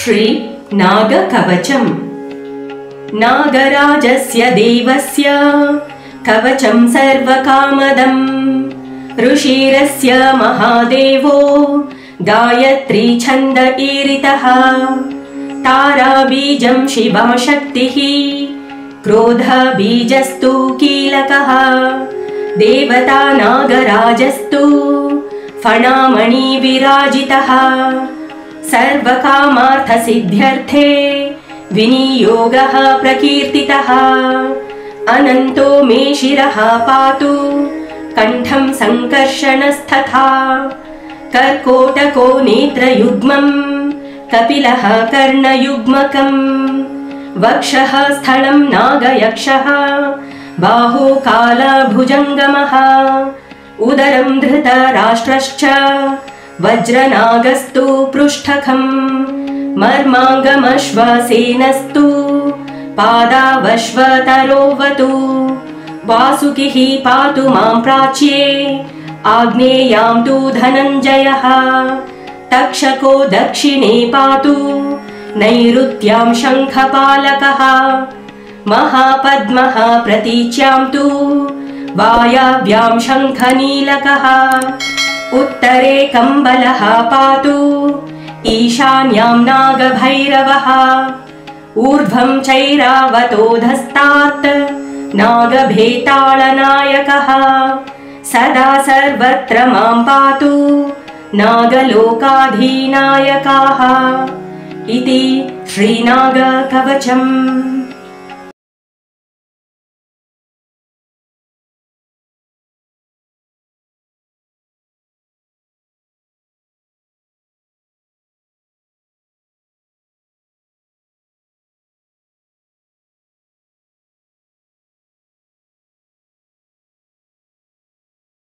श्री नागकवचम्। नागराजस्य देवस्य कवचं सर्वकामदम्। ऋषिरस्य महादेवो गायत्री छन्द ईरितः। ताराबीजं शिवा शक्तिः, क्रोधबीजस्तु कीलकः। देवता नागराजस्तु फणामणि विराजितः। सर्वकामार्थसिद्ध्यर्थे विनियोगः प्रकीर्तितः। अनन्तो मे शिरः पातु कण्ठं सङ्कर्षणस्तथा। कर्कोटको नेत्रयुग्मम्, कपिलः कर्णयुग्मकम्। वक्षः स्थलं नागयक्षः, बाहु कालभुजङ्गमः। उदरं धृतराष्ट्रश्च, वज्रनागस्तु पृष्ठखम्। मर्माङ्गमश्वसेनस्तु, पादावश्वतरोवतु। वासुकिः पातु मां प्राच्ये, आग्नेयां तु धनञ्जयः। तक्षको दक्षिणे पातु, नैऋत्यां शङ्खपालकः। महापद्मः प्रतीच्यां तु, वायव्यां शङ्खनीलकः। उत्तरे कम्बलः पातु, ईशान्यां नागभैरवः। ऊर्ध्वं चैरावतोधस्तात्, नागभेतालनायकः। सदा सर्वत्र मां पातु, नागलोकाधिनायकाः। इति श्रीनागकवचम्।